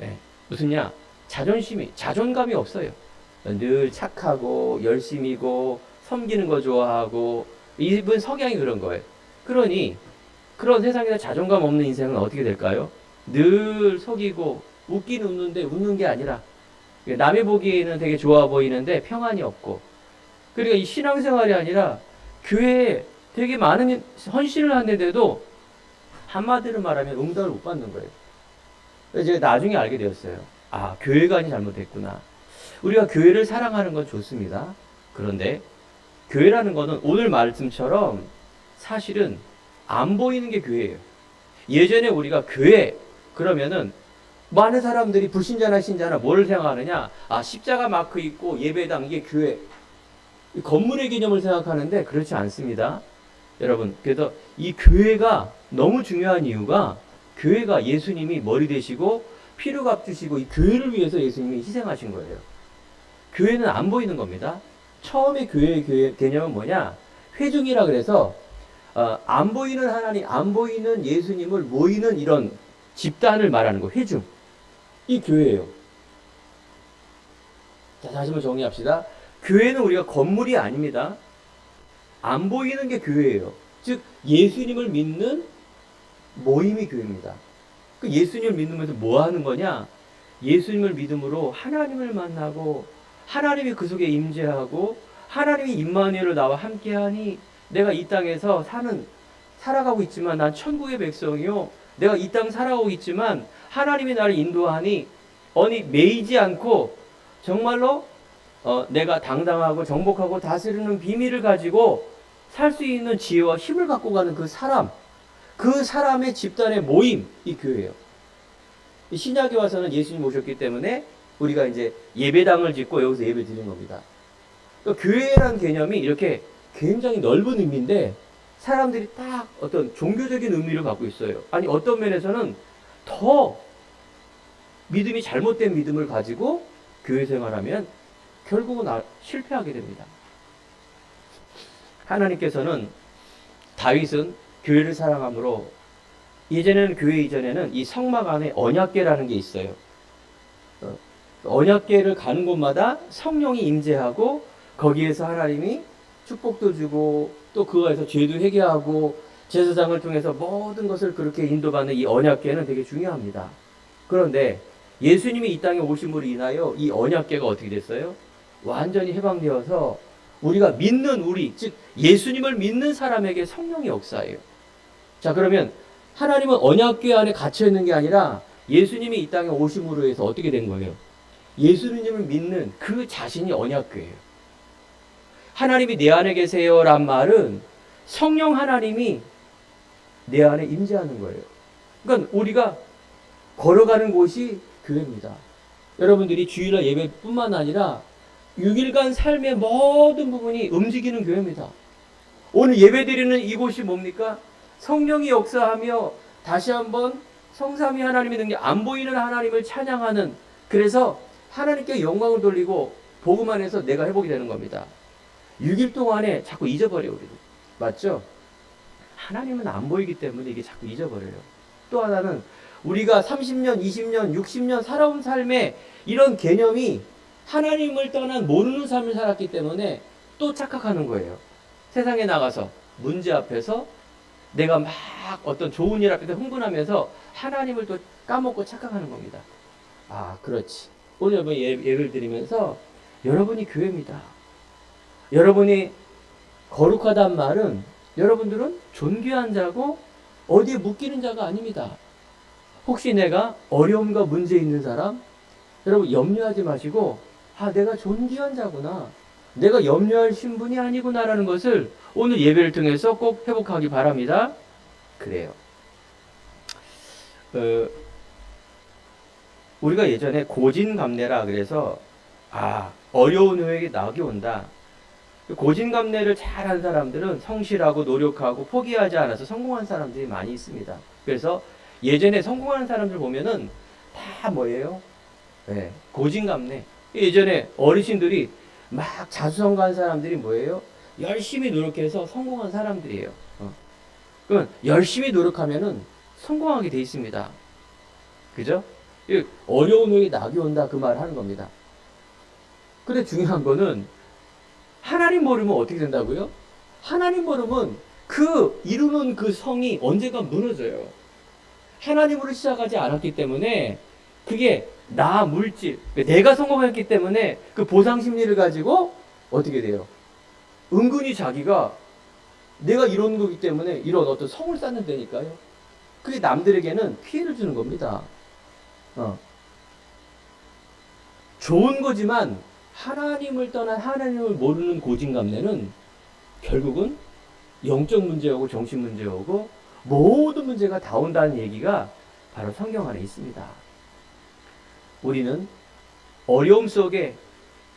예. 무슨냐? 자존감이 없어요. 늘 착하고 열심히고 섬기는 거 좋아하고 이분 성향이 그런 거예요. 그러니 그런 세상에서 자존감 없는 인생은 어떻게 될까요? 늘 속이고 웃긴 웃는데 웃는 게 아니라 남이 보기에는 되게 좋아 보이는데 평안이 없고, 그러니까 이 신앙생활이 아니라 교회에 되게 많은 헌신을 하는데도 한마디로 말하면 응답을 못 받는 거예요. 그래서 제가 나중에 알게 되었어요. 아, 교회관이 잘못됐구나. 우리가 교회를 사랑하는 건 좋습니다. 그런데 교회라는 거는 오늘 말씀처럼 사실은 안 보이는 게 교회예요. 예전에 우리가 교회 그러면은 많은 사람들이 불신자나 신자나 뭐를 생각하느냐? 아, 십자가 마크 있고 예배당, 이게 교회. 건물의 개념을 생각하는데 그렇지 않습니다. 여러분, 그래서 이 교회가 너무 중요한 이유가, 교회가 예수님이 머리 되시고 피를 값주시고 이 교회를 위해서 예수님이 희생하신 거예요. 교회는 안 보이는 겁니다. 처음에 교회 개념은 뭐냐? 회중이라 그래서 안 보이는 하나님, 안 보이는 예수님을 모이는 이런 집단을 말하는 거, 회중. 이 교회예요. 자, 다시 한번 정리합시다. 교회는 우리가 건물이 아닙니다. 안 보이는 게 교회예요. 즉 예수님을 믿는 모임이 교회입니다. 그 예수님을 믿으면서 뭐 하는 거냐? 예수님을 믿음으로 하나님을 만나고 하나님이 그 속에 임재하고 하나님이 임마누엘로 나와 함께하니 내가 이 땅에서 살아가고 있지만 난 천국의 백성이요. 내가 이 땅 살아가고 있지만 하나님이 나를 인도하니 어디 매이지 않고 정말로 내가 당당하고 정복하고 다스리는 비밀을 가지고 살 수 있는 지혜와 힘을 갖고 가는 그 사람의 집단의 모임, 이 교회예요. 신약에 와서는 예수님 오셨기 때문에 우리가 이제 예배당을 짓고 여기서 예배 드리는 겁니다. 그러니까 교회라는 개념이 이렇게 굉장히 넓은 의미인데 사람들이 딱 어떤 종교적인 의미를 갖고 있어요. 아니, 어떤 면에서는 더 믿음이 잘못된 믿음을 가지고 교회 생활하면 결국은 실패하게 됩니다. 하나님께서는 다윗은 교회를 사랑함으로 예전에는 교회 이전에는 이 성막 안에 언약궤라는 게 있어요. 언약궤를 가는 곳마다 성령이 임재하고 거기에서 하나님이 축복도 주고 또 그거에서 죄도 회개하고 제사장을 통해서 모든 것을 그렇게 인도받는 이 언약궤는 되게 중요합니다. 그런데 예수님이 이 땅에 오심으로 인하여 이 언약궤가 어떻게 됐어요? 완전히 해방되어서 우리가 믿는 즉 예수님을 믿는 사람에게 성령의 역사예요. 자, 그러면 하나님은 언약궤 안에 갇혀 있는 게 아니라 예수님이 이 땅에 오심으로 해서 어떻게 된 거예요? 예수님을 믿는 그 자신이 언약궤예요. 하나님이 내 안에 계세요란 말은 성령 하나님이 내 안에 임재하는 거예요. 그러니까 우리가 걸어가는 곳이 교회입니다. 여러분들이 주일날 예배뿐만 아니라 6일간 삶의 모든 부분이 움직이는 교회입니다. 오늘 예배드리는 이곳이 뭡니까? 성령이 역사하며 다시 한번 성삼위 하나님의 능력, 안 보이는 하나님을 찬양하는, 그래서 하나님께 영광을 돌리고 복음 안에서 내가 회복이 되는 겁니다. 6일 동안에 자꾸 잊어버려요, 우리는. 맞죠? 하나님은 안 보이기 때문에 이게 자꾸 잊어버려요. 또 하나는 우리가 30년, 20년, 60년 살아온 삶의 이런 개념이 하나님을 떠난 모르는 삶을 살았기 때문에 또 착각하는 거예요. 세상에 나가서 문제 앞에서 내가 막 어떤 좋은 일 앞에서 흥분하면서 하나님을 또 까먹고 착각하는 겁니다. 아, 그렇지. 오늘 여러분 예배를 드리면서 여러분이 교회입니다. 여러분이 거룩하단 말은 여러분들은 존귀한 자고 어디에 묶이는 자가 아닙니다. 혹시 내가 어려움과 문제 있는 사람, 여러분 염려하지 마시고, 아, 내가 존귀한 자구나, 내가 염려할 신분이 아니구나라는 것을 오늘 예배를 통해서 꼭 회복하기 바랍니다. 그래요. 우리가 예전에 고진감래라 그래서 어려운 후에 낙이 온다. 고진감래를 잘한 사람들은 성실하고 노력하고 포기하지 않아서 성공한 사람들이 많이 있습니다. 그래서 예전에 성공하는 사람들 보면은 다 뭐예요? 네, 고진감래. 예전에 어르신들이 막 자수성가한 사람들이 뭐예요? 열심히 노력해서 성공한 사람들이에요. 그러면 열심히 노력하면은 성공하게 돼 있습니다. 그죠? 어려운 후에 낙이 온다 그 말 하는 겁니다. 근데 중요한 거는 하나님 모르면 어떻게 된다고요? 하나님 모르면 그 이루는 그 성이 언젠가 무너져요. 하나님으로 시작하지 않았기 때문에 그게 나 물질, 내가 성공했기 때문에 그 보상 심리를 가지고 어떻게 돼요? 은근히 자기가 내가 이런 거기 때문에 이런 어떤 성을 쌓는다니까요. 그게 남들에게는 피해를 주는 겁니다. 좋은 거지만 하나님을 떠난 하나님을 모르는 고진감래는 결국은 영적 문제하고 정신 문제하고 모든 문제가 다 온다는 얘기가 바로 성경 안에 있습니다. 우리는 어려움 속에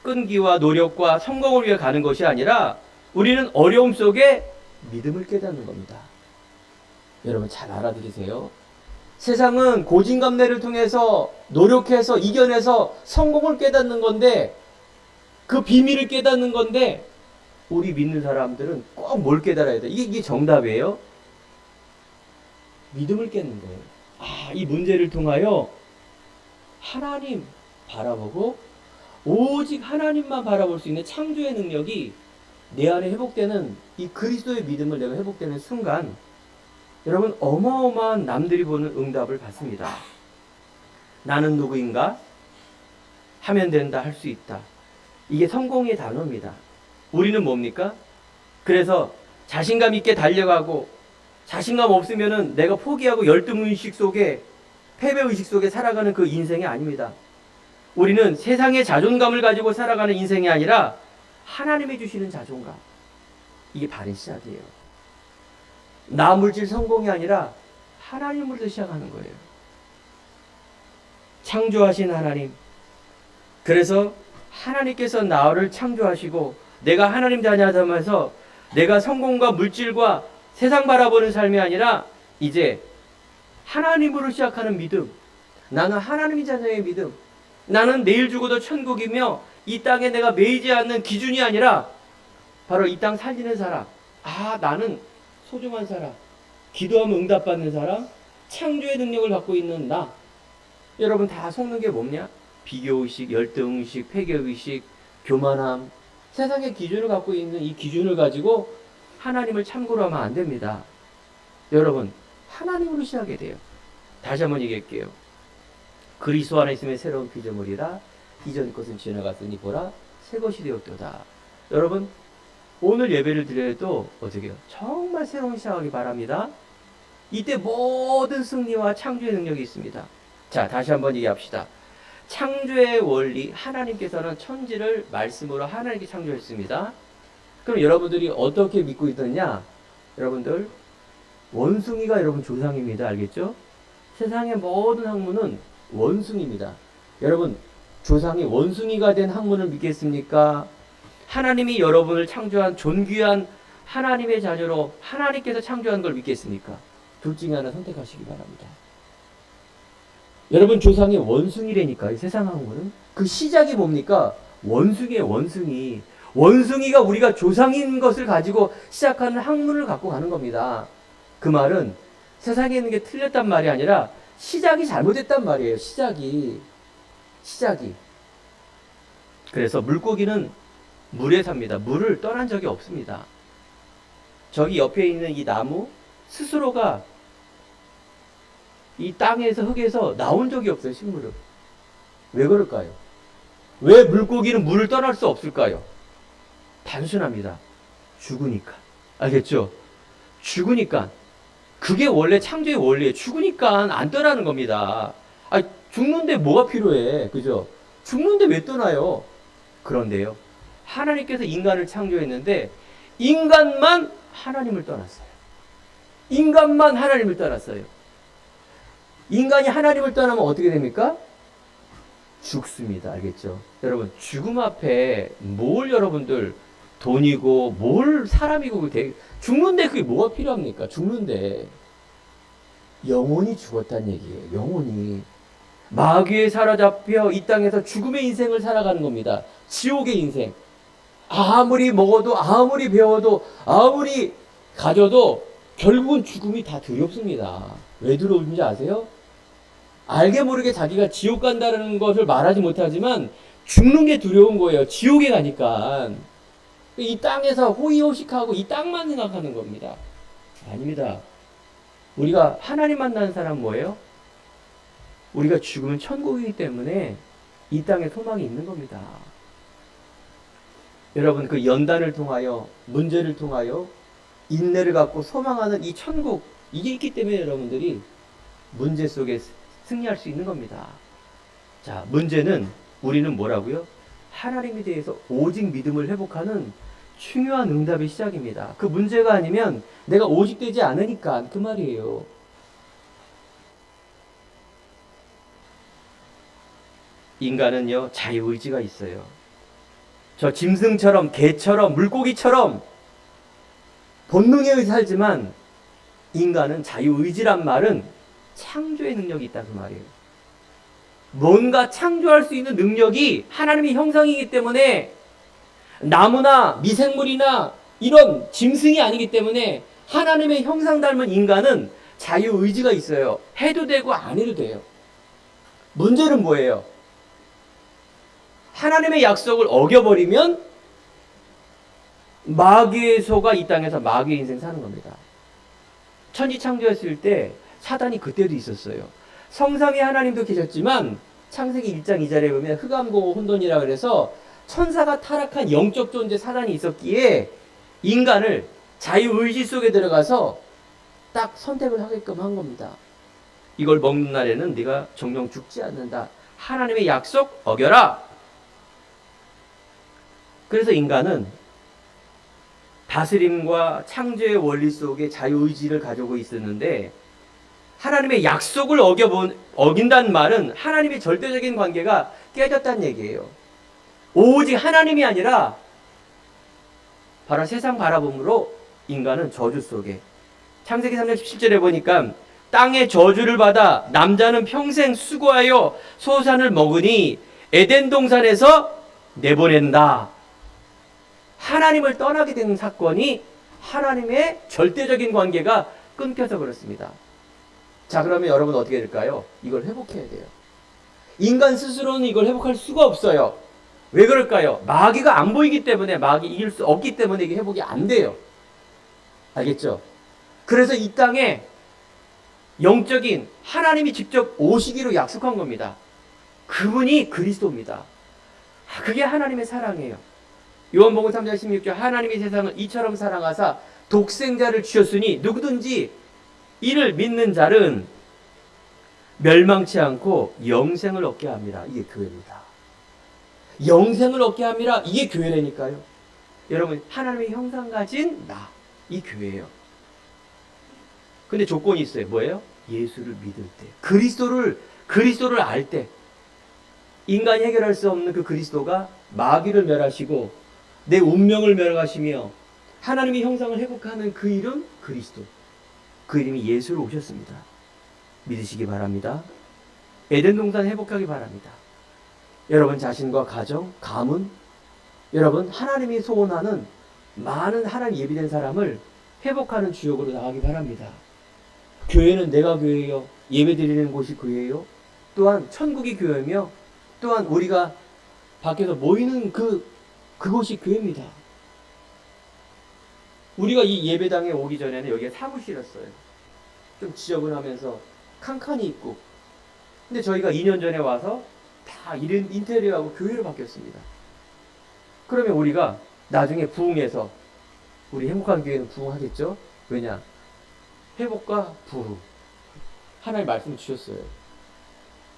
끈기와 노력과 성공을 위해 가는 것이 아니라 우리는 어려움 속에 믿음을 깨닫는 겁니다. 여러분 잘 알아들으세요. 세상은 고진감래를 통해서 노력해서 이겨내서 성공을 깨닫는 건데 그 비밀을 깨닫는 건데 우리 믿는 사람들은 꼭 뭘 깨달아야 돼? 이게 정답이에요? 믿음을 깨는 거예요. 이 문제를 통하여 하나님 바라보고 오직 하나님만 바라볼 수 있는 창조의 능력이 내 안에 회복되는 이 그리스도의 믿음을 내가 회복되는 순간 여러분 어마어마한 남들이 보는 응답을 받습니다. 나는 누구인가? 하면 된다, 할 수 있다. 이게 성공의 단어입니다. 우리는 뭡니까? 그래서 자신감 있게 달려가고 자신감 없으면은 내가 포기하고 열등의식 속에 패배의식 속에 살아가는 그 인생이 아닙니다. 우리는 세상의 자존감을 가지고 살아가는 인생이 아니라 하나님이 주시는 자존감. 이게 바른 시작이에요. 나 물질 성공이 아니라 하나님으로부터 시작하는 거예요. 창조하신 하나님. 그래서 하나님께서 나를 창조하시고 내가 하나님 자녀하면서 내가 성공과 물질과 세상 바라보는 삶이 아니라 이제 하나님으로 시작하는 믿음. 나는 하나님의 자녀의 믿음. 나는 내일 죽어도 천국이며 이 땅에 내가 매이지 않는 기준이 아니라 바로 이 땅 살리는 사람. 나는 소중한 사람. 기도하면 응답받는 사람. 창조의 능력을 갖고 있는 나. 여러분 다 속는 게 뭐냐? 비교의식, 열등의식, 패배의식, 교만함. 세상의 기준을 갖고 있는 이 기준을 가지고 하나님을 참고로 하면 안 됩니다. 여러분 하나님으로 시작해야 돼요. 다시 한번 얘기할게요. 그리스도 안에 있으면 새로운 피조물이라 이전 것은 지나갔으니 보라 새 것이 되었도다. 여러분 오늘 예배를 드려도 어떻게 해요? 정말 새로운 시작하기 바랍니다. 이때 모든 승리와 창조의 능력이 있습니다. 자, 다시 한번 얘기합시다. 창조의 원리, 하나님께서는 천지를 말씀으로 하나님께 창조했습니다. 그럼 여러분들이 어떻게 믿고 있느냐? 여러분들 원숭이가 여러분 조상입니다. 알겠죠? 세상의 모든 학문은 원숭이입니다. 여러분 조상이 원숭이가 된 학문을 믿겠습니까? 하나님이 여러분을 창조한 존귀한 하나님의 자녀로 하나님께서 창조한 걸 믿겠습니까? 둘 중에 하나 선택하시기 바랍니다. 여러분 조상이 원숭이라니까요. 세상 학문은 그 시작이 뭡니까? 원숭이에요. 원숭이. 원숭이가 우리가 조상인 것을 가지고 시작하는 학문을 갖고 가는 겁니다. 그 말은 세상에 있는 게 틀렸단 말이 아니라 시작이 잘못됐단 말이에요. 시작이. 그래서 물고기는 물에 삽니다. 물을 떠난 적이 없습니다. 저기 옆에 있는 이 나무 스스로가 이 땅에서 흙에서 나온 적이 없어요. 식물은. 왜 그럴까요? 왜 물고기는 물을 떠날 수 없을까요? 단순합니다. 죽으니까. 알겠죠? 죽으니까. 그게 원래 창조의 원리예요. 죽으니까 안 떠나는 겁니다. 죽는데 뭐가 필요해. 그죠? 죽는데 왜 떠나요? 그런데요. 하나님께서 인간을 창조했는데 인간만 하나님을 떠났어요. 인간만 하나님을 떠났어요. 인간이 하나님을 떠나면 어떻게 됩니까? 죽습니다. 알겠죠? 여러분 죽음 앞에 뭘 여러분들 돈이고 뭘 사람이고 죽는데 그게 뭐가 필요합니까? 죽는데 영혼이 죽었다는 얘기예요. 영혼이 마귀에 사로잡혀 이 땅에서 죽음의 인생을 살아가는 겁니다. 지옥의 인생. 아무리 먹어도 아무리 배워도 아무리 가져도 결국은 죽음이 다 두렵습니다. 왜 두려운지 아세요? 알게 모르게 자기가 지옥 간다는 것을 말하지 못하지만 죽는 게 두려운 거예요. 지옥에 가니까. 이 땅에서 호의호식하고 이 땅만 생각하는 겁니다. 아닙니다. 우리가 하나님 만나는 사람 뭐예요? 우리가 죽으면 천국이기 때문에 이 땅에 소망이 있는 겁니다. 여러분, 그 연단을 통하여, 문제를 통하여 인내를 갖고 소망하는 이 천국, 이게 있기 때문에 여러분들이 문제 속에 승리할 수 있는 겁니다. 자, 문제는 우리는 뭐라고요? 하나님에 대해서 오직 믿음을 회복하는 중요한 응답의 시작입니다. 그 문제가 아니면 내가 오직 되지 않으니까 그 말이에요. 인간은요, 자유의지가 있어요. 저 짐승처럼, 개처럼, 물고기처럼 본능에 의해 살지만 인간은 자유의지란 말은 창조의 능력이 있다 그 말이에요. 뭔가 창조할 수 있는 능력이 하나님의 형상이기 때문에 나무나 미생물이나 이런 짐승이 아니기 때문에 하나님의 형상 닮은 인간은 자유의지가 있어요. 해도 되고 안 해도 돼요. 문제는 뭐예요? 하나님의 약속을 어겨버리면 마귀의 소가 이 땅에서 마귀의 인생 사는 겁니다. 천지 창조했을 때 사단이 그때도 있었어요. 성상에 하나님도 계셨지만 창세기 1장 2절에 보면 흑암고 혼돈이라 그래서 천사가 타락한 영적 존재 사단이 있었기에 인간을 자유의지 속에 들어가서 딱 선택을 하게끔 한 겁니다. 이걸 먹는 날에는 네가 정령 죽지 않는다. 하나님의 약속 어겨라. 그래서 인간은 다스림과 창조의 원리 속에 자유의지를 가지고 있었는데 하나님의 약속을 어긴다는 말은 하나님의 절대적인 관계가 깨졌다는 얘기예요. 오직 하나님이 아니라 바로 세상 바라봄으로 인간은 저주 속에 창세기 3장 17절에 보니까 땅의 저주를 받아 남자는 평생 수고하여 소산을 먹으니 에덴 동산에서 내보낸다. 하나님을 떠나게 된 사건이 하나님의 절대적인 관계가 끊겨서 그렇습니다. 자, 그러면 여러분 어떻게 될까요? 이걸 회복해야 돼요. 인간 스스로는 이걸 회복할 수가 없어요. 왜 그럴까요? 마귀가 안 보이기 때문에, 마귀 이길 수 없기 때문에 이게 회복이 안 돼요. 알겠죠? 그래서 이 땅에 영적인 하나님이 직접 오시기로 약속한 겁니다. 그분이 그리스도입니다. 그게 하나님의 사랑이에요. 요한복음 3장 16절 하나님이 세상을 이처럼 사랑하사 독생자를 주셨으니 누구든지 이를 믿는 자는 멸망치 않고 영생을 얻게 합니다. 이게 교회입니다. 영생을 얻게 합니다. 이게 교회라니까요. 여러분, 하나님의 형상 가진 나, 이 교회예요. 근데 조건이 있어요. 뭐예요? 예수를 믿을 때, 그리스도를 알 때, 인간이 해결할 수 없는 그 그리스도가 마귀를 멸하시고 내 운명을 멸하시며 하나님의 형상을 회복하는 그 이름 그리스도, 그 이름이 예수로 오셨습니다. 믿으시기 바랍니다. 에덴 동산 회복하기 바랍니다. 여러분 자신과 가정, 가문, 여러분 하나님이 소원하는 많은 하나님 예비된 사람을 회복하는 주역으로 나가기 바랍니다. 교회는 내가 교회요, 예배드리는 곳이 교회요, 또한 천국이 교회며 또한 우리가 밖에서 모이는 그곳이 교회입니다. 우리가 이 예배당에 오기 전에는 여기가 사무실이었어요. 좀 지저분하면서 칸칸이 있고, 근데 저희가 2년 전에 와서 다 인테리어하고 교회로 바뀌었습니다. 그러면 우리가 나중에 부흥해서, 우리 행복한 교회는 부흥하겠죠? 왜냐? 회복과 부흥, 하나님 말씀 주셨어요.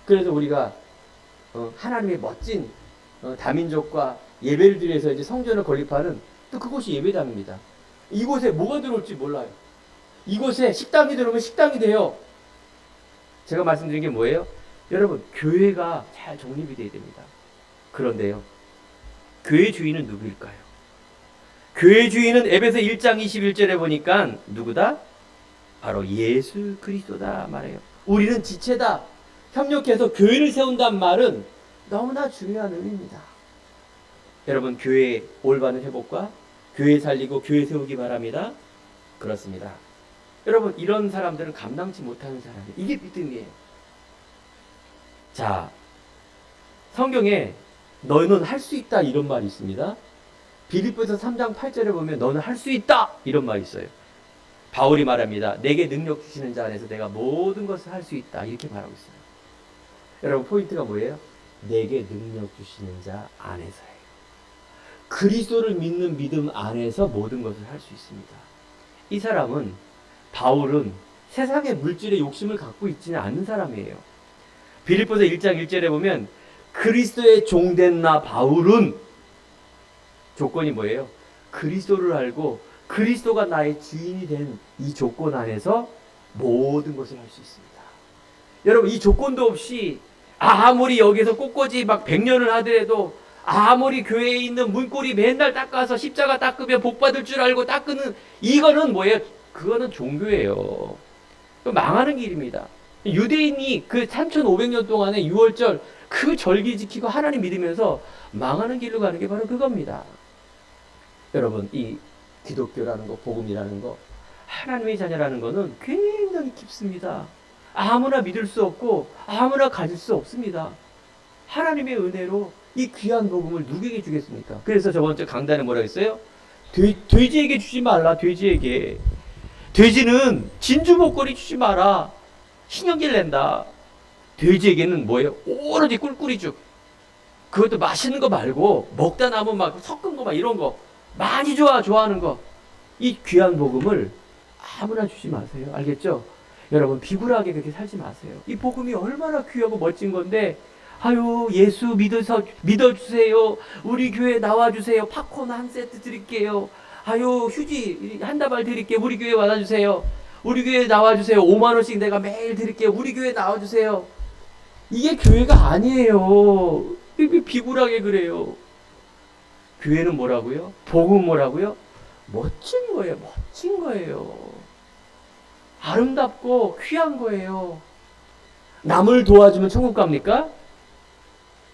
그래서 우리가 하나님의 멋진 다민족과 예배를 드려서 이제 성전을 건립하는 또 그곳이 예배당입니다. 이곳에 뭐가 들어올지 몰라요. 이곳에 식당이 들어오면 식당이 돼요. 제가 말씀드린 게 뭐예요? 여러분, 교회가 잘 정립이 돼야 됩니다. 그런데요, 교회 주인은 누구일까요? 교회 주인은 에베소 1장 21절에 보니까 누구다? 바로 예수 그리스도다 말해요. 우리는 지체다. 협력해서 교회를 세운다는 말은 너무나 중요한 의미입니다. 여러분, 교회의 올바른 회복과 교회 살리고 교회 세우기 바랍니다. 그렇습니다. 여러분, 이런 사람들은 감당치 못하는 사람이에요. 이게 믿음이에요. 자, 성경에 너는 할 수 있다 이런 말이 있습니다. 빌립보서 3장 8절에 보면 너는 할 수 있다 이런 말이 있어요. 바울이 말합니다. 내게 능력 주시는 자 안에서 내가 모든 것을 할 수 있다 이렇게 말하고 있어요. 여러분 포인트가 뭐예요? 내게 능력 주시는 자 안에서예요. 그리스도를 믿는 믿음 안에서 모든 것을 할 수 있습니다. 이 사람은 바울은 세상의 물질의 욕심을 갖고 있지는 않는 사람이에요. 빌립보서 1장 1절에 보면 그리스도의 종된 나 바울은 조건이 뭐예요? 그리스도를 알고 그리스도가 나의 주인이 된 이 조건 안에서 모든 것을 할 수 있습니다. 여러분 이 조건도 없이 아무리 여기서 꽃꽂이 막 100년을 하더라도 아무리 교회에 있는 문고리 맨날 닦아서 십자가 닦으면 복 받을 줄 알고 닦는 이거는 뭐예요? 그거는 종교예요. 망하는 길입니다. 유대인이 그 3500년 동안의 6월절 그 절기 지키고 하나님 믿으면서 망하는 길로 가는 게 바로 그겁니다. 여러분 이 기독교라는 거, 복음이라는 거, 하나님의 자녀라는 거는 굉장히 깊습니다. 아무나 믿을 수 없고 아무나 가질 수 없습니다. 하나님의 은혜로 이 귀한 복음을 누구에게 주겠습니까? 그래서 저번주 강단에 뭐라 했어요? 돼지에게 주지 말라. 돼지에게. 돼지는 진주 목걸이 주지 마라. 신경질 낸다. 돼지에게는 뭐예요? 오로지 꿀꿀이죽. 그것도 맛있는 거 말고 먹다 남은 막 섞은 거 막 이런 거 많이 좋아하는 거. 이 귀한 복음을 아무나 주지 마세요. 알겠죠? 여러분 비굴하게 그렇게 살지 마세요. 이 복음이 얼마나 귀하고 멋진 건데 아유 예수 믿어주세요. 우리 교회 나와주세요. 팝콘 한 세트 드릴게요. 아유 휴지 한 다발 드릴게요. 우리 교회 와주세요. 우리 교회 나와주세요. 5만 원씩 내가 매일 드릴게요. 우리 교회 나와주세요. 이게 교회가 아니에요. 비굴하게 그래요. 교회는 뭐라고요? 복음 뭐라고요? 멋진 거예요. 멋진 거예요. 아름답고 귀한 거예요. 남을 도와주면 천국 갑니까?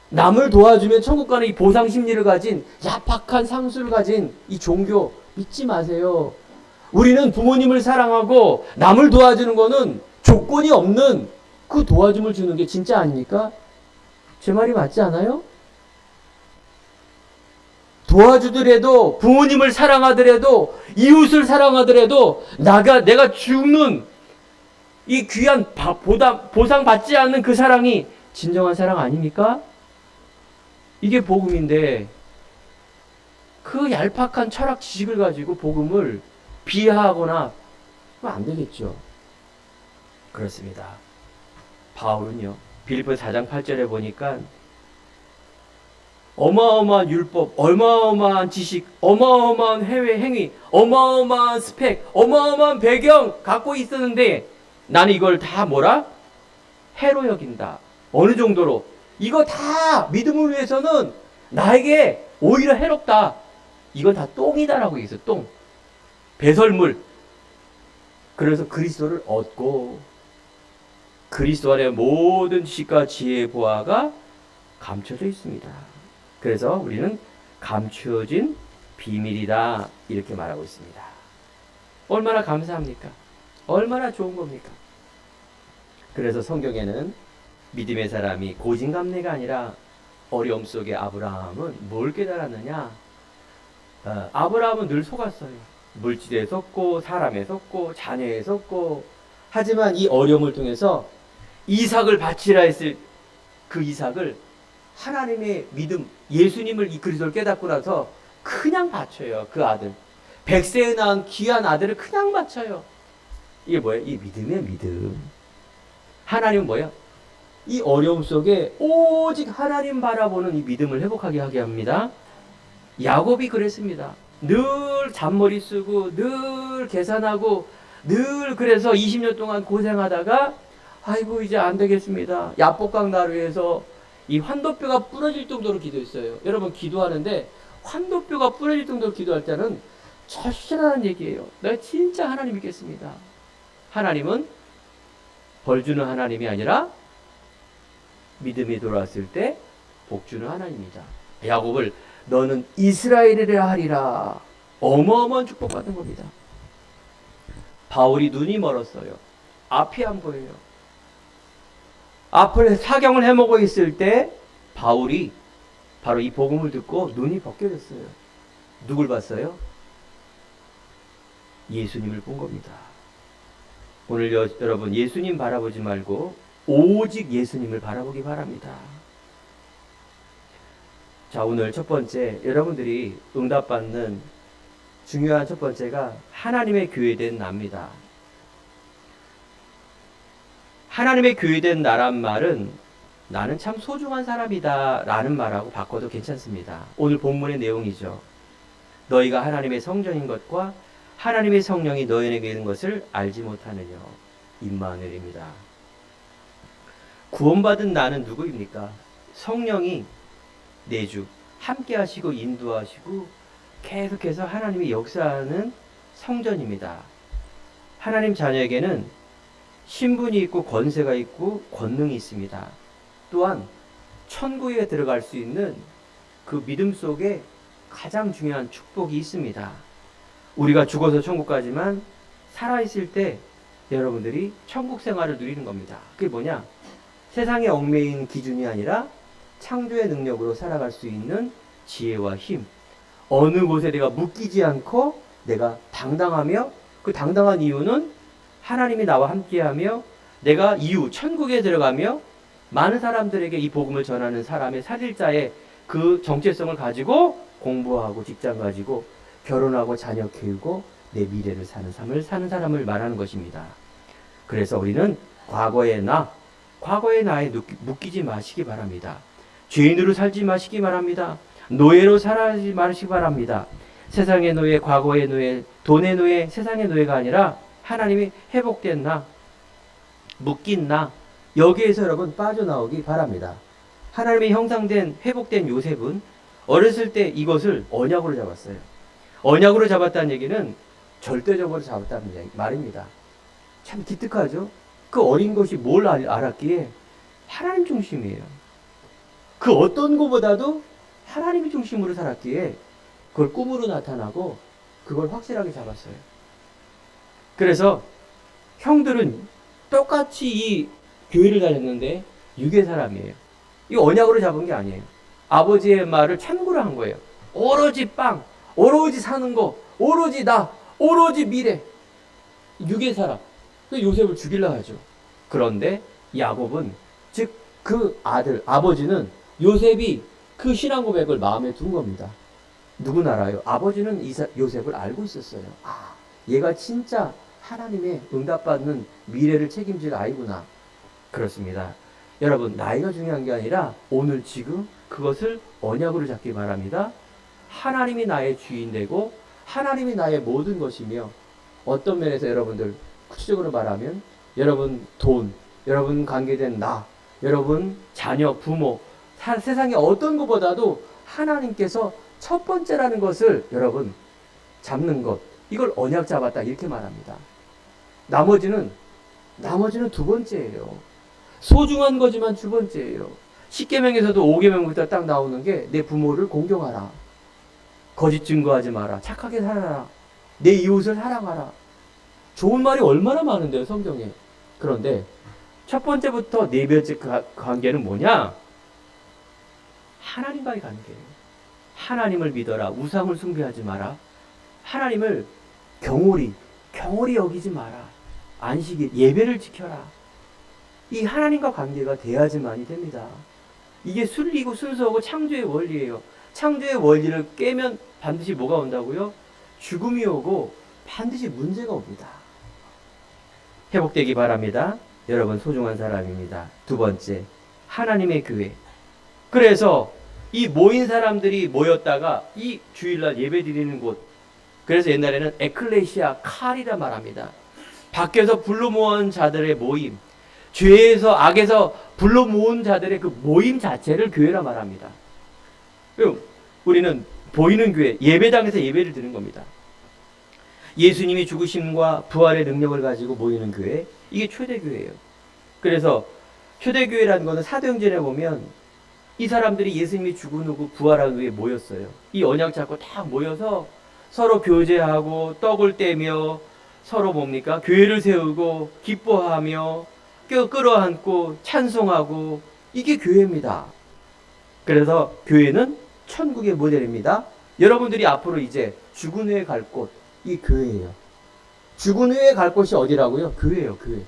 남을 도와주면 천국 가는 이 보상 심리를 가진 야박한 상수를 가진 이 종교 믿지 마세요. 우리는 부모님을 사랑하고 남을 도와주는 거는 조건이 없는 그 도와줌을 주는 게 진짜 아닙니까? 제 말이 맞지 않아요? 도와주더라도 부모님을 사랑하더라도 이웃을 사랑하더라도 내가 죽는 이 귀한 보상 받지 않는 그 사랑이 진정한 사랑 아닙니까? 이게 복음인데 그 얄팍한 철학 지식을 가지고 복음을 비하하거나 하면 안 되겠죠. 그렇습니다. 바울은요 빌립보서 4장 8절에 보니까 어마어마한 율법, 어마어마한 지식, 어마어마한 해외 행위, 어마어마한 스펙, 어마어마한 배경 갖고 있었는데 나는 이걸 다 뭐라? 해로 여긴다. 어느 정도로? 이거 다 믿음을 위해서는 나에게 오히려 해롭다. 이건 다 똥이다라고 얘기했어요. 똥. 배설물. 그래서 그리스도를 얻고 그리스도 안에 모든 지식과 지혜의 보화가 감춰져 있습니다. 그래서 우리는 감추어진 비밀이다 이렇게 말하고 있습니다. 얼마나 감사합니까? 얼마나 좋은 겁니까? 그래서 성경에는 믿음의 사람이 고진감래가 아니라 어려움 속에 아브라함은 뭘 깨달았느냐? 아브라함은 늘 속았어요. 물질에 속고 사람에 속고 자녀에 속고 하지만 이 어려움을 통해서 이삭을 바치라 했을 그 이삭을 하나님의 믿음, 예수님을 이 그리스도를 깨닫고 나서 그냥 바쳐요. 그 아들. 100세에 낳은 귀한 아들을 그냥 바쳐요. 이게 뭐예요? 이 믿음이에요, 믿음. 하나님은 뭐예요? 이 어려움 속에 오직 하나님 바라보는 이 믿음을 회복하게 하게 합니다. 야곱이 그랬습니다. 늘 잔머리 쓰고 늘 계산하고 늘 그래서 20년 동안 고생하다가 아이고 이제 안 되겠습니다. 야복강 나루에서 이 환도뼈가 부러질 정도로 기도했어요. 여러분 기도하는데 환도뼈가 부러질 정도로 기도할 때는 절실한 얘기예요. 내가 진짜 하나님 믿겠습니다. 하나님은 벌 주는 하나님이 아니라 믿음이 돌아왔을 때 복 주는 하나님이다. 야곱을 너는 이스라엘이라 하리라. 어마어마한 축복받은 겁니다. 바울이 눈이 멀었어요. 앞이 안 보여요. 앞을 사경을 해먹고 있을 때 바울이 바로 이 복음을 듣고 눈이 벗겨졌어요. 누굴 봤어요? 예수님을 본 겁니다. 오늘 여러분 예수님 바라보지 말고 오직 예수님을 바라보기 바랍니다. 자, 오늘 첫 번째 여러분들이 응답받는 중요한 첫 번째가 하나님의 교회된 나입니다. 하나님의 교회된 나란 말은 나는 참 소중한 사람이다 라는 말하고 바꿔도 괜찮습니다. 오늘 본문의 내용이죠. 너희가 하나님의 성전인 것과 하나님의 성령이 너희에게 있는 것을 알지 못하느냐. 임마누엘입니다. 구원받은 나는 누구입니까? 성령이 내주 함께 하시고 인도하시고 계속해서 하나님이 역사하는 성전입니다. 하나님 자녀에게는 신분이 있고 권세가 있고 권능이 있습니다. 또한 천국에 들어갈 수 있는 그 믿음 속에 가장 중요한 축복이 있습니다. 우리가 죽어서 천국 가지만 살아있을 때 여러분들이 천국 생활을 누리는 겁니다. 그게 뭐냐? 세상에 얽매인 기준이 아니라 창조의 능력으로 살아갈 수 있는 지혜와 힘. 어느 곳에 내가 묶이지 않고 내가 당당하며, 그 당당한 이유는 하나님이 나와 함께하며 내가 이후 천국에 들어가며 많은 사람들에게 이 복음을 전하는 사람의 살일자의 그 정체성을 가지고 공부하고 직장 가지고 결혼하고 자녀 키우고 내 미래를 사는 삶을 사는 사람을 말하는 것입니다. 그래서 우리는 과거의 나에 묶이지 마시기 바랍니다. 죄인으로 살지 마시기 바랍니다. 노예로 살지 마시기 바랍니다. 세상의 노예, 과거의 노예, 돈의 노예, 세상의 노예가 아니라 하나님이 회복된 나, 묶인 나, 여기에서 여러분 빠져나오기 바랍니다. 하나님의 형상된 회복된 요셉은 어렸을 때 이것을 언약으로 잡았어요. 언약으로 잡았다는 얘기는 절대적으로 잡았다는 말입니다. 참 기특하죠? 그 어린 것이 뭘 알았기에 하나님 중심이에요. 그 어떤 것보다도 하나님이 중심으로 살았기에 그걸 꿈으로 나타나고 그걸 확실하게 잡았어요. 그래서 형들은 똑같이 이 교회를 다녔는데 유괴 사람이에요. 이거 언약으로 잡은 게 아니에요. 아버지의 말을 참고로 한 거예요. 오로지 빵, 오로지 사는 거, 오로지 나, 오로지 미래. 유괴 사람. 요셉을 죽이려 하죠. 그런데 야곱은, 즉 그 아들, 아버지는 요셉이 그 신앙 고백을 마음에 둔 겁니다. 누구나 알아요. 아버지는 요셉을 알고 있었어요. 아, 얘가 진짜 하나님의 응답받는 미래를 책임질 아이구나. 그렇습니다. 여러분, 나이가 중요한 게 아니라 오늘 지금 그것을 언약으로 잡기 바랍니다. 하나님이 나의 주인 되고 하나님이 나의 모든 것이며, 어떤 면에서 여러분들 구체적으로 말하면 여러분 돈, 여러분 관계된 나, 여러분 자녀, 부모, 세상의 어떤 것보다도 하나님께서 첫 번째라는 것을 여러분 잡는 것, 이걸 언약 잡았다 이렇게 말합니다. 나머지는 두 번째예요. 소중한 거지만 두 번째예요. 10계명에서도 5계명부터 딱 나오는 게 내 부모를 공경하라, 거짓 증거하지 마라, 착하게 살아라, 내 이웃을 사랑하라. 좋은 말이 얼마나 많은데요, 성경에. 그런데 첫 번째부터 네 번째 관계는 뭐냐? 하나님과의 관계예요. 하나님을 믿어라, 우상을 숭배하지 마라, 하나님을 경홀히 여기지 마라, 안식일, 예배를 지켜라. 이 하나님과 관계가 돼야지만이 됩니다. 이게 순리고 순서고 창조의 원리예요. 창조의 원리를 깨면 반드시 뭐가 온다고요? 죽음이 오고 반드시 문제가 옵니다. 회복되기 바랍니다. 여러분 소중한 사람입니다. 두 번째, 하나님의 교회. 그래서 이 모인 사람들이 모였다가 이 주일날 예배 드리는 곳, 그래서 옛날에는 에클레시아 칼이라 말합니다. 밖에서 불러 모은 자들의 모임, 죄에서 악에서 불러 모은 자들의 그 모임 자체를 교회라 말합니다. 우리는 보이는 교회, 예배당에서 예배를 드리는 겁니다. 예수님이 죽으심과 부활의 능력을 가지고 모이는 교회, 이게 초대교회예요. 그래서 초대교회라는 것은 사도행전에 보면 이 사람들이 예수님이 죽은 후 부활한 후에 모였어요. 이 언약 잡고 딱 모여서 서로 교제하고 떡을 떼며 서로 뭡니까? 교회를 세우고 기뻐하며 끌어안고 찬송하고 이게 교회입니다. 그래서 교회는 천국의 모델입니다. 여러분들이 앞으로 이제 죽은 후에 갈 곳, 이 교회예요. 죽은 후에 갈 곳이 어디라고요? 교회예요, 교회.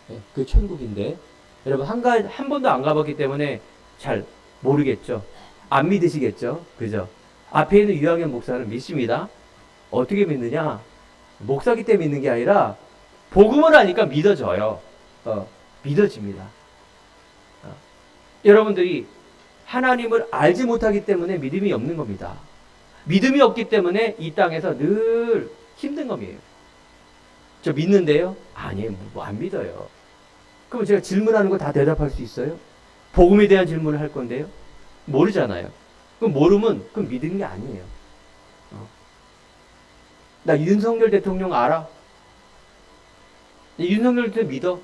네, 그게 천국인데 여러분 한 번도 안 가봤기 때문에 잘 모르겠죠. 안 믿으시겠죠. 그죠? 앞에 있는 유학연 목사는 믿습니다. 어떻게 믿느냐? 목사기 때문에 믿는 게 아니라 복음을 하니까 믿어져요. 믿어집니다. 여러분들이 하나님을 알지 못하기 때문에 믿음이 없는 겁니다. 믿음이 없기 때문에 이 땅에서 늘 힘든 겁니다. 저 믿는데요? 아니에요. 뭐 안 믿어요. 그럼 제가 질문하는 거 다 대답할 수 있어요? 복음에 대한 질문을 할 건데요? 모르잖아요. 그럼 모르면 그건 믿는 게 아니에요. 나 윤석열 대통령 알아? 윤석열 대통령 믿어?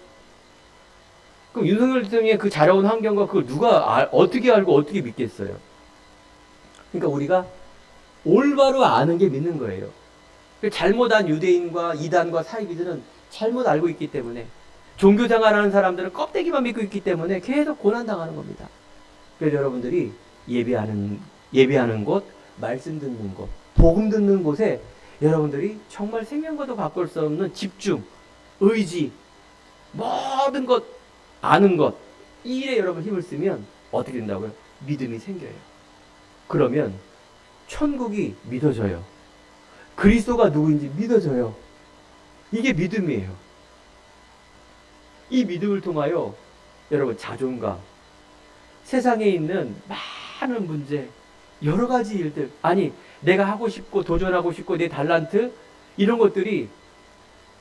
그럼 윤석열 대통령의 그 자라온 환경과 그걸 누가 어떻게 알고 어떻게 믿겠어요? 그러니까 우리가 올바로 아는 게 믿는 거예요. 잘못한 유대인과 이단과 사이비들은 잘못 알고 있기 때문에 종교생활하는 사람들은 껍데기만 믿고 있기 때문에 계속 고난당하는 겁니다. 그래서 여러분들이 예배하는 곳, 말씀 듣는 곳, 복음 듣는 곳에 여러분들이 정말 생명과도 바꿀 수 없는 집중, 의지, 모든 것, 아는 것, 이 일에 여러분 힘을 쓰면 어떻게 된다고요? 믿음이 생겨요. 그러면 천국이 믿어져요. 그리스도가 누구인지 믿어져요. 이게 믿음이에요. 이 믿음을 통하여 여러분 자존감, 세상에 있는 많은 문제, 여러 가지 일들, 아니 내가 하고 싶고 도전하고 싶고 내 달란트 이런 것들이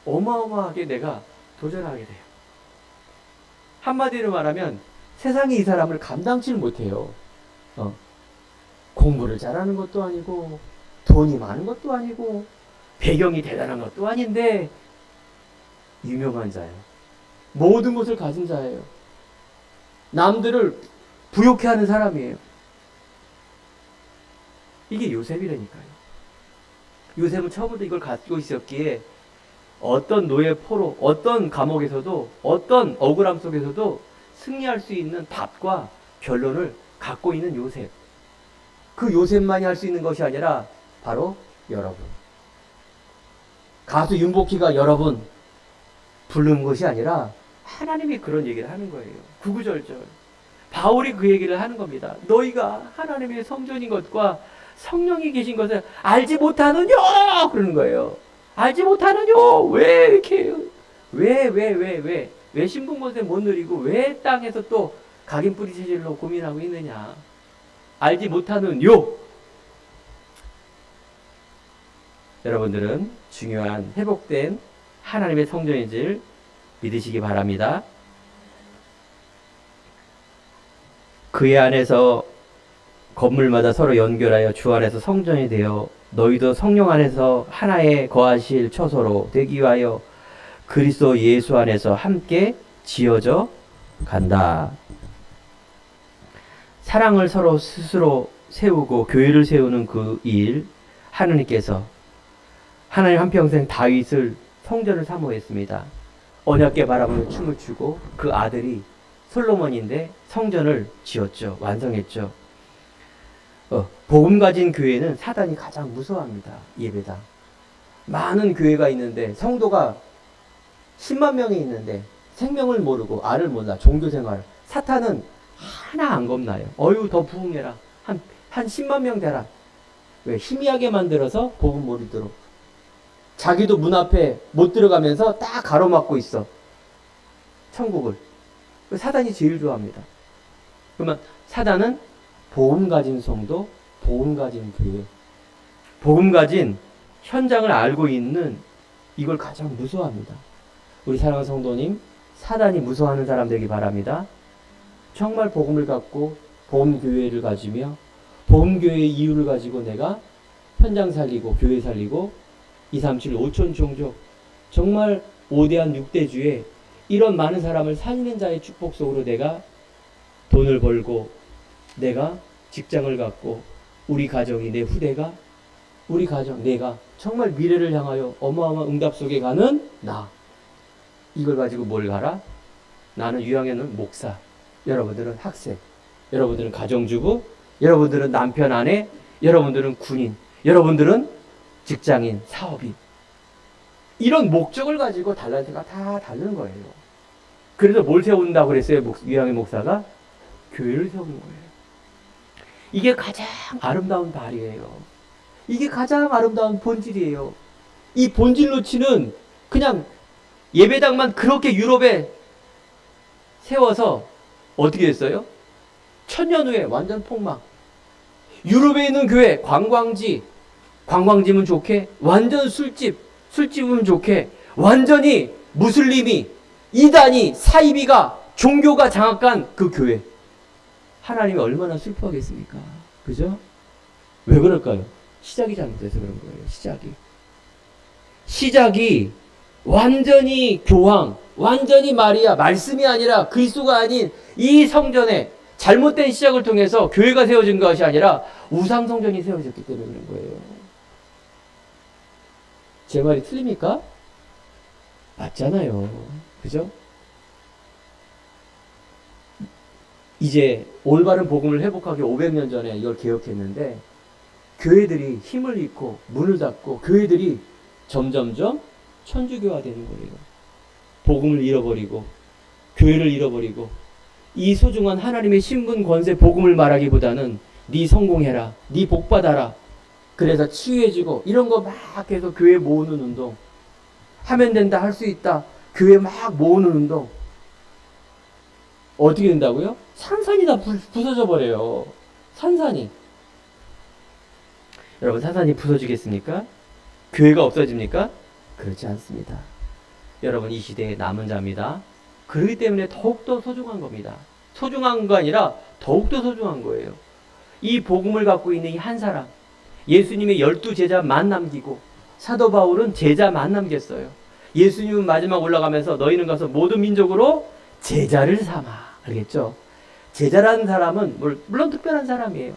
어마어마하게 내가 도전하게 돼요. 한마디로 말하면 세상에 이 사람을 감당치 못해요. 공부를 잘하는 것도 아니고 돈이 많은 것도 아니고 배경이 대단한 것도 아닌데 유명한 자예요. 모든 것을 가진 자예요. 남들을 부욕해 하는 사람이에요. 이게 요셉이라니까요. 요셉은 처음부터 이걸 가지고 있었기에 어떤 노예 포로, 어떤 감옥에서도, 어떤 억울함 속에서도 승리할 수 있는 답과 결론을 갖고 있는 요셉. 그 요셉만이 할 수 있는 것이 아니라 바로 여러분. 가수 윤복희가 여러분 부르는 것이 아니라 하나님이 그런 얘기를 하는 거예요. 구구절절. 바울이 그 얘기를 하는 겁니다. 너희가 하나님의 성전인 것과 성령이 계신 것을 알지 못하느냐? 그러는 거예요. 알지 못하느냐? 왜 이렇게 왜 신분권세 못 누리고 왜 땅에서 또 각인 뿌리 체질로 고민하고 있느냐? 알지 못하는 여러분들은 중요한 회복된 하나님의 성전인 줄 믿으시기 바랍니다. 그의 안에서 건물마다 서로 연결하여 주 안에서 성전이 되어 너희도 성령 안에서 하나에 거하실 처소로 되기 위하여 그리스도 예수 안에서 함께 지어져 간다. 사랑을 서로 스스로 세우고 교회를 세우는 그 일, 하느님께서 하나님 한평생 다윗을 성전을 사모했습니다. 언약궤 바라보며 춤을 추고 그 아들이 솔로몬인데 성전을 지었죠. 완성했죠. 복음 가진 교회는 사단이 가장 무서워합니다. 예배당. 많은 교회가 있는데 성도가 10만 명이 있는데 생명을 모르고 알을 몰라 종교생활. 사탄은 하나 안 겁나요. 더 부흥해라. 한 10만 명 되라. 왜? 희미하게 만들어서 복음 모르도록. 자기도 문 앞에 못 들어가면서 딱 가로막고 있어. 천국을. 사단이 제일 좋아합니다. 그러면 사단은 복음 가진 성도, 복음 가진 교회, 복음 가진 현장을 알고 있는 이걸 가장 무서워합니다. 우리 사랑하는 성도님, 사단이 무서워하는 사람 되기 바랍니다. 정말 복음을 갖고 복음 교회를 가지며 복음 교회의 이유를 가지고 내가 현장 살리고 교회 살리고 237 5천 종족 정말 5대한 6대주에 이런 많은 사람을 살리는 자의 축복 속으로 내가 돈을 벌고 내가 직장을 갖고 우리 가정이 내 후대가 우리 가정 내가 정말 미래를 향하여 어마어마한 응답 속에 가는 나 이걸 가지고 뭘 가라? 나는 유형에는 목사, 여러분들은 학생, 여러분들은 가정주부, 여러분들은 남편 아내, 여러분들은 군인, 여러분들은 직장인, 사업인. 이런 목적을 가지고 달란트가 다 다른 거예요. 그래서 뭘 세운다고 그랬어요? 유형의 목사가? 교회를 세우는 거예요. 이게 가장 아름다운 발이에요. 이게 가장 아름다운 본질이에요. 이 본질 놓치는 그냥 예배당만 그렇게 유럽에 세워서 어떻게 했어요? 1000년 후에 완전 폭망. 유럽에 있는 교회 관광지면 좋게, 완전 술집이면 좋게, 완전히 무슬림이, 이단이, 사이비가, 종교가 장악한 그 교회. 하나님이 얼마나 슬퍼하겠습니까? 그죠? 왜 그럴까요? 시작이 잘못돼서 그런 거예요. 시작이 완전히 교황, 완전히 마리아, 말씀이 아니라 그리스도가 아닌 이 성전에 잘못된 시작을 통해서 교회가 세워진 것이 아니라 우상 성전이 세워졌기 때문에 그런 거예요. 제 말이 틀립니까? 맞잖아요. 그죠? 이제 올바른 복음을 회복하기 500년 전에 이걸 개혁했는데 교회들이 힘을 잃고 문을 닫고 교회들이 점점점 천주교화되는 거예요. 복음을 잃어버리고 교회를 잃어버리고 이 소중한 하나님의 신분 권세 복음을 말하기보다는 네 성공해라, 네 복받아라, 그래서 치유해지고 이런 거 막 해서 교회 모으는 운동, 하면 된다, 할 수 있다, 교회 막 모으는 운동 어떻게 된다고요? 산산이 다 부서져 버려요. 산산이. 여러분, 산산이 부서지겠습니까? 교회가 없어집니까? 그렇지 않습니다. 여러분, 이 시대의 남은 자입니다. 그렇기 때문에 더욱더 소중한 겁니다. 소중한 거 아니라 더욱더 소중한 거예요. 이 복음을 갖고 있는 이 한 사람, 예수님의 12제자만 남기고 사도 바울은 제자만 남겼어요. 예수님은 마지막 올라가면서 너희는 가서 모든 민족으로 제자를 삼아. 알겠죠? 제자라는 사람은 물론 특별한 사람이에요.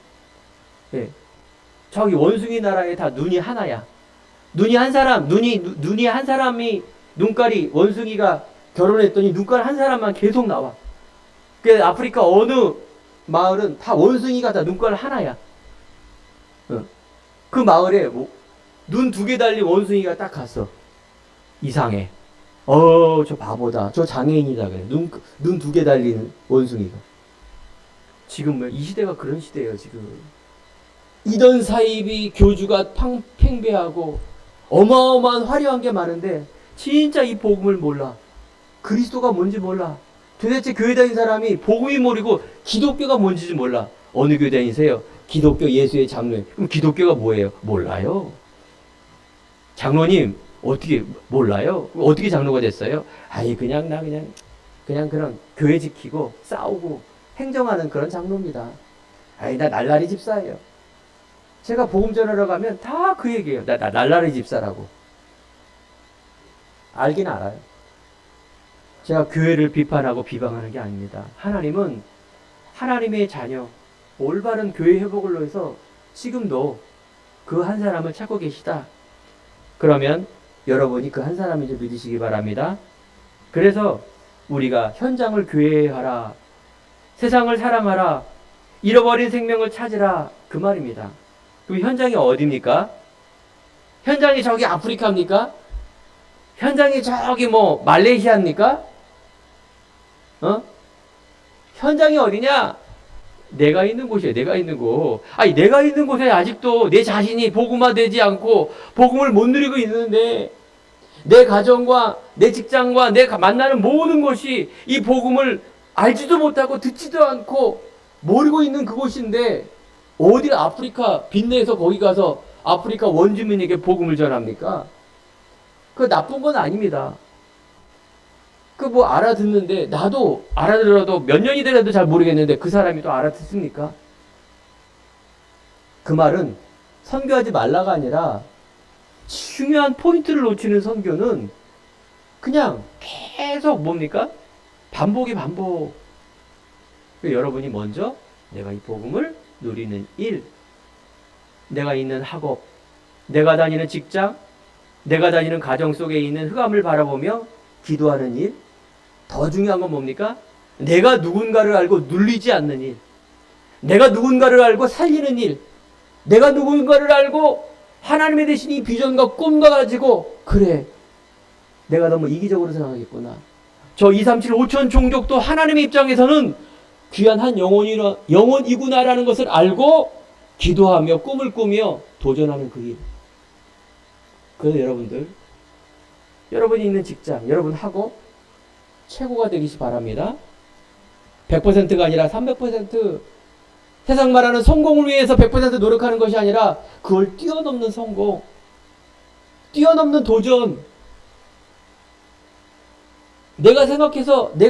예. 저기 원숭이 나라에 다 눈이 하나야. 눈이 한 사람이 눈깔이, 원숭이가 결혼했더니 눈깔 한 사람만 계속 나와. 그 아프리카 어느 마을은 다 원숭이가 다 눈깔 하나야. 그 마을에 눈 2개 달린 원숭이가 딱 갔어. 이상해. 저 바보다. 저 장애인이다. 그래. 눈 2개 달린 원숭이가. 지금 이 시대가 그런 시대예요, 지금. 이던 사이비 교주가 팽배하고 어마어마한 화려한 게 많은데 진짜 이 복음을 몰라. 그리스도가 뭔지 몰라. 도대체 교회 다닌 사람이 복음이 모르고 기독교가 뭔지 몰라. 어느 교회 다니세요? 기독교 예수의 장로님. 그럼 기독교가 뭐예요? 몰라요. 장로님 어떻게 몰라요? 어떻게 장로가 됐어요? 아이 그냥 그런 교회 지키고 싸우고 행정하는 그런 장로입니다. 아이 나 날라리 집사예요. 제가 복음 전하러 가면 다 그 얘기예요. 나 날라리 집사라고. 알긴 알아요. 제가 교회를 비판하고 비방하는 게 아닙니다. 하나님은 하나님의 자녀, 올바른 교회 회복을 위해서 지금도 그 한 사람을 찾고 계시다. 그러면 여러분이 그 한 사람인지 믿으시기 바랍니다. 그래서 우리가 현장을 교회하라, 세상을 사랑하라, 잃어버린 생명을 찾으라 그 말입니다. 그럼 현장이 어디입니까? 현장이 저기 아프리카입니까? 현장이 저기 말레이시아입니까? 현장이 어디냐? 내가 있는 곳이에요. 내가 있는 곳. 아니 내가 있는 곳에 아직도 내 자신이 복음화되지 않고 복음을 못 누리고 있는데 내 가정과 내 직장과 내 만나는 모든 것이 이 복음을 알지도 못하고 듣지도 않고 모르고 있는 그곳인데 어디 아프리카 빚내서 거기 가서 아프리카 원주민에게 복음을 전합니까? 그거 나쁜 건 아닙니다. 알아듣는데 나도 알아들어도 몇 년이 되려도 잘 모르겠는데 그 사람이 또 알아듣습니까? 그 말은 선교하지 말라가 아니라 중요한 포인트를 놓치는 선교는 그냥 계속 뭡니까? 반복. 여러분이 먼저 내가 이 복음을 누리는 일, 내가 있는 학업, 내가 다니는 직장, 내가 다니는 가정 속에 있는 흑암을 바라보며 기도하는 일, 더 중요한 건 뭡니까? 내가 누군가를 알고 눌리지 않는 일, 내가 누군가를 알고 살리는 일, 내가 누군가를 알고 하나님의 대신 이 비전과 꿈과 가지고, 그래, 내가 너무 이기적으로 생각하겠구나. 저 237 5천 종족도 하나님의 입장에서는 귀한 한 영혼이구나라는 것을 알고 기도하며 꿈을 꾸며 도전하는 그 일. 그래서 여러분이 있는 직장, 여러분하고 최고가 되기시 바랍니다. 100%가 아니라 300%, 세상 말하는 성공을 위해서 100% 노력하는 것이 아니라 그걸 뛰어넘는 성공, 뛰어넘는 도전. 내가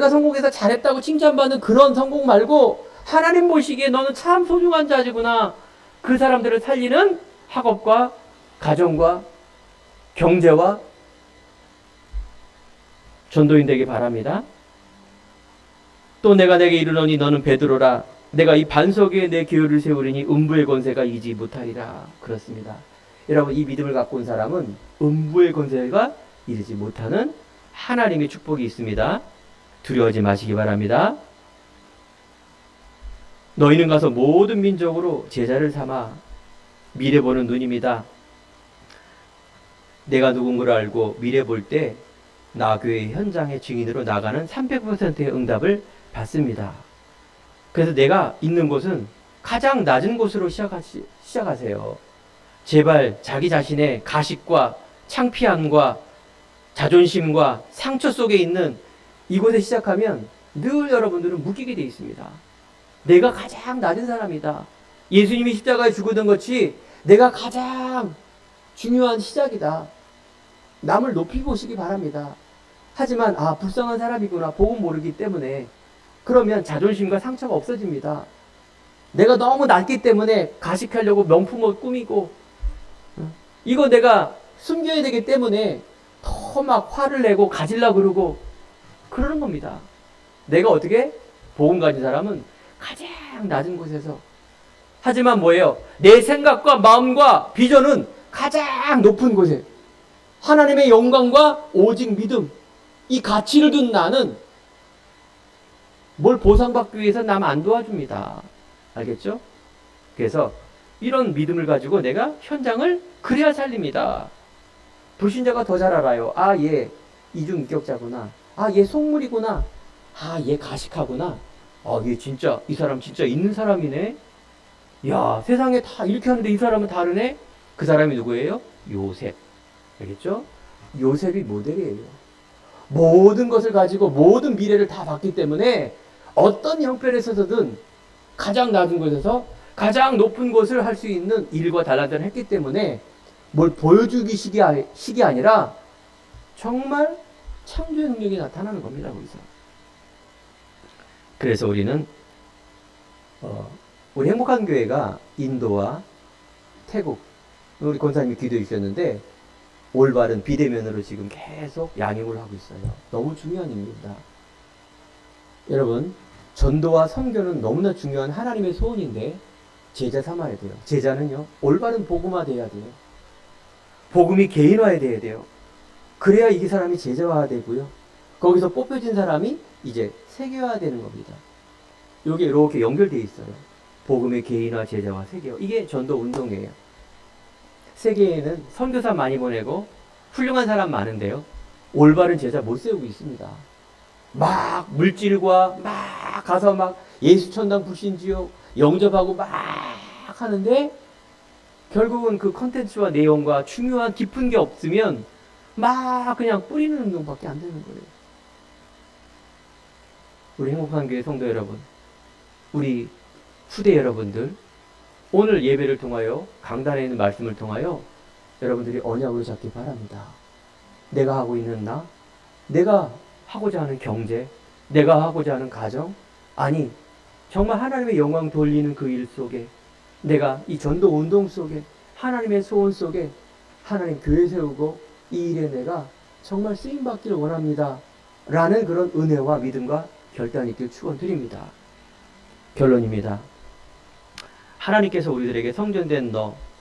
성공해서 잘했다고 칭찬받는 그런 성공 말고 하나님 보시기에 너는 참 소중한 자지구나. 그 사람들을 살리는 학업과 가정과 경제와 전도인 되기 바랍니다. 또 내가 내게 이르노니 너는 베드로라. 내가 이 반석 위에 내 교회를 세우리니 음부의 권세가 이기지 못하리라. 그렇습니다. 여러분, 이 믿음을 갖고 온 사람은 음부의 권세가 이르지 못하는 하나님의 축복이 있습니다. 두려워하지 마시기 바랍니다. 너희는 가서 모든 민족으로 제자를 삼아 미래 보는 눈입니다. 내가 누군가를 알고 미래 볼 때 나 교회 현장의 증인으로 나가는 300%의 응답을 받습니다. 그래서 내가 있는 곳은 가장 낮은 곳으로 시작하세요. 제발 자기 자신의 가식과 창피함과 자존심과 상처 속에 있는 이곳에 시작하면 늘 여러분들은 묶이게 되어 있습니다. 내가 가장 낮은 사람이다. 예수님이 십자가에 죽으던 것이 내가 가장 중요한 시작이다. 남을 높이 보시기 바랍니다. 하지만 불쌍한 사람이구나, 복음 모르기 때문에, 그러면 자존심과 상처가 없어집니다. 내가 너무 낮기 때문에 가식하려고 명품을 꾸미고, 이거 내가 숨겨야 되기 때문에 더 막 화를 내고 가질라 그러고 그러는 겁니다. 내가 어떻게? 복음 가진 사람은 가장 낮은 곳에서, 하지만 뭐예요? 내 생각과 마음과 비전은 가장 높은 곳에, 하나님의 영광과 오직 믿음, 이 가치를 둔 나는 뭘 보상받기 위해서 남 안 도와줍니다. 알겠죠? 그래서 이런 믿음을 가지고 내가 현장을 그래야 살립니다. 불신자가 더 잘 알아요. 얘 이중인격자구나. 얘 속물이구나. 얘 가식하구나. 얘 진짜, 이 사람 진짜 있는 사람이네. 야, 세상에 다 이렇게 하는데 이 사람은 다르네. 그 사람이 누구예요? 요셉. 알겠죠? 요셉이 모델이에요. 모든 것을 가지고 모든 미래를 다 봤기 때문에 어떤 형편에서든 가장 낮은 곳에서 가장 높은 곳을 할 수 있는 일과 달란트를 했기 때문에 뭘 보여주기 식이 아니라 정말 창조의 능력이 나타나는 겁니다. 거기서. 그래서 우리는 우리 행복한 교회가 인도와 태국, 우리 권사님이 기도해 주셨는데 올바른 비대면으로 지금 계속 양육을 하고 있어요. 너무 중요한 일입니다. 여러분, 전도와 선교는 너무나 중요한 하나님의 소원인데 제자 삼아야 돼요. 제자는요, 올바른 복음화 돼야 돼요. 복음이 개인화해야 돼요. 그래야 이 사람이 제자화 되고요. 거기서 뽑혀진 사람이 이제 세계화 되는 겁니다. 여기 이렇게 연결되어 있어요. 복음의 개인화, 제자화, 세계화. 이게 전도 운동이에요. 세계에는 선교사 많이 보내고 훌륭한 사람 많은데요, 올바른 제자 못 세우고 있습니다. 막 물질과 막 가서 막 예수천당 불신지옥 영접하고 막 하는데 결국은 그 컨텐츠와 내용과 중요한 깊은 게 없으면 막 그냥 뿌리는 운동밖에 안 되는 거예요. 우리 행복한 교회 성도 여러분, 우리 후대 여러분들, 오늘 예배를 통하여, 강단에 있는 말씀을 통하여 여러분들이 언약을 잡기 바랍니다. 내가 하고 있는 내가 하고자 하는 경제, 내가 하고자 하는 가정, 아니 정말 하나님의 영광 돌리는 그 일 속에, 내가 이 전도 운동 속에, 하나님의 소원 속에 하나님 교회 세우고 이 일에 내가 정말 쓰임받기를 원합니다 라는 그런 은혜와 믿음과 결단이 있길 축원드립니다. 결론입니다. 하나님께서 우리들에게 성전된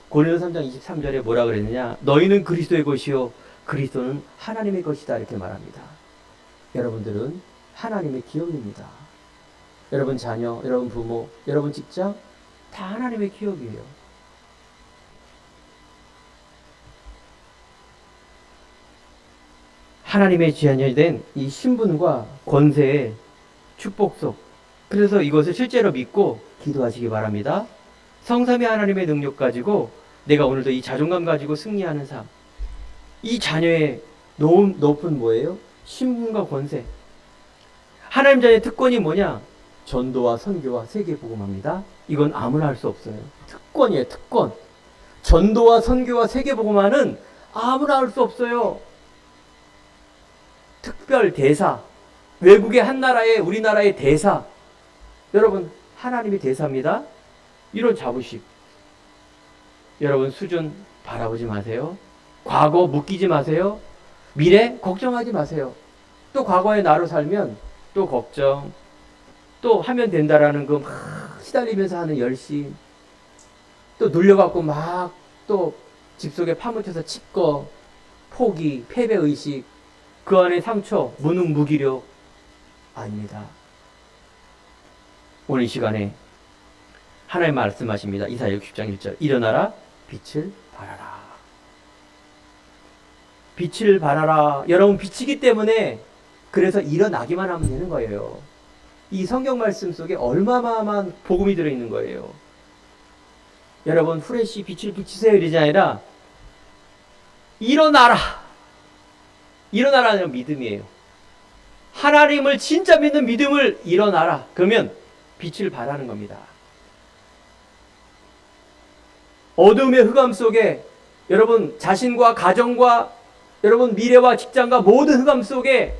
고린도서 3장 23절에 뭐라 그랬느냐? 너희는 그리스도의 것이요 그리스도는 하나님의 것이다, 이렇게 말합니다. 여러분들은 하나님의 기업입니다. 여러분 자녀, 여러분 부모, 여러분 직장 다 하나님의 기업이에요. 하나님의 자녀이 된 이 신분과 권세의 축복속. 그래서 이것을 실제로 믿고 기도하시기 바랍니다. 성삼위 하나님의 능력 가지고 내가 오늘도 이 자존감 가지고 승리하는 삶. 이 자녀의 높은 뭐예요? 신분과 권세. 하나님 자녀의 특권이 뭐냐? 전도와 선교와 세계 복음합니다. 이건 아무나 할 수 없어요. 특권이에요, 특권. 전도와 선교와 세계 복음화는 아무나 할 수 없어요. 특별 대사. 외국의 한 나라의 우리나라의 대사. 여러분 하나님이 대사입니다. 이런 자부심. 여러분 수준 바라보지 마세요. 과거 묶이지 마세요. 미래 걱정하지 마세요. 또 과거의 나로 살면 또 걱정, 또 하면 된다라는 거 막 시달리면서 하는 열심, 또 눌려갖고 막 또 집 속에 파묻혀서 칩거, 포기, 패배의식, 그 안에 상처, 무능, 무기력. 아닙니다. 오늘 이 시간에 하나님 말씀하십니다. 이사야 60장 1절. 일어나라, 빛을 발하라. 빛을 발하라. 여러분 빛이기 때문에 그래서 일어나기만 하면 되는 거예요. 이 성경 말씀 속에 얼마만 복음이 들어있는 거예요. 여러분 후레쉬 빛을 비치세요 이러지 아니라 일어나라. 일어나라는 믿음이에요. 하나님을 진짜 믿는 믿음을 일어나라. 그러면 빛을 발하는 겁니다. 어둠의 흑암 속에 여러분 자신과 가정과 여러분 미래와 직장과 모든 흑암 속에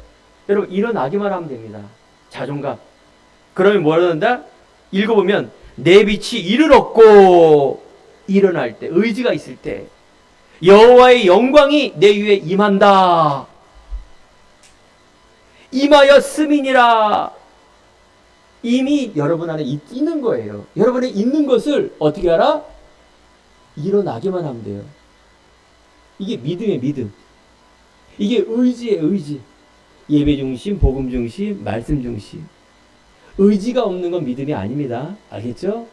여러분 일어나기만 하면 됩니다. 자존감. 그러면 뭐라 한다? 읽어보면 내 빛이 이를 얻고 일어날 때, 의지가 있을 때 여호와의 영광이 내 위에 임한다. 임하였음이니라. 이미 여러분 안에 있는 거예요. 여러분이 있는 것을 어떻게 알아? 일어나기만 하면 돼요. 이게 믿음의 믿음. 이게 의지의 의지. 예배 중심, 복음 중심, 말씀 중심. 의지가 없는 건 믿음이 아닙니다. 알겠죠?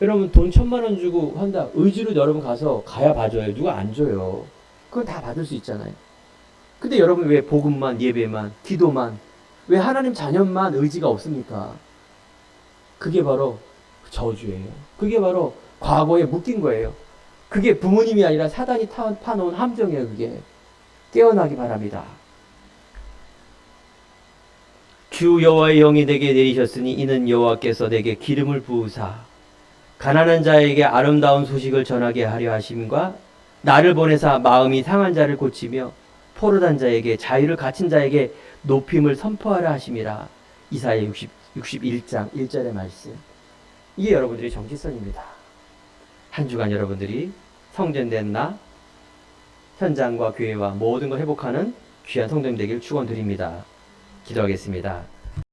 여러분 돈 1,000,000원 주고 한다. 의지로 여러분 가서 가야 봐줘요. 누가 안 줘요. 그건 다 받을 수 있잖아요. 근데 여러분 왜 복음만, 예배만, 기도만, 왜 하나님 자녀만 의지가 없습니까? 그게 바로 저주예요. 그게 바로 과거에 묶인 거예요. 그게 부모님이 아니라 사단이 파놓은 함정이에요. 그게 깨어나기 바랍니다. 주 여호와의 영이 내게 내리셨으니 이는 여호와께서 내게 기름을 부으사 가난한 자에게 아름다운 소식을 전하게 하려 하심과 나를 보내사 마음이 상한 자를 고치며 포로단 자에게 자유를 갇힌 자에게 높임을 선포하라 하심이라. 이사야 61장 1절의 말씀. 이게 여러분들의 정체성입니다. 한 주간 여러분들이 성전된 나, 현장과 교회와 모든 걸 회복하는 귀한 성도님 되길 축원드립니다. 기도하겠습니다.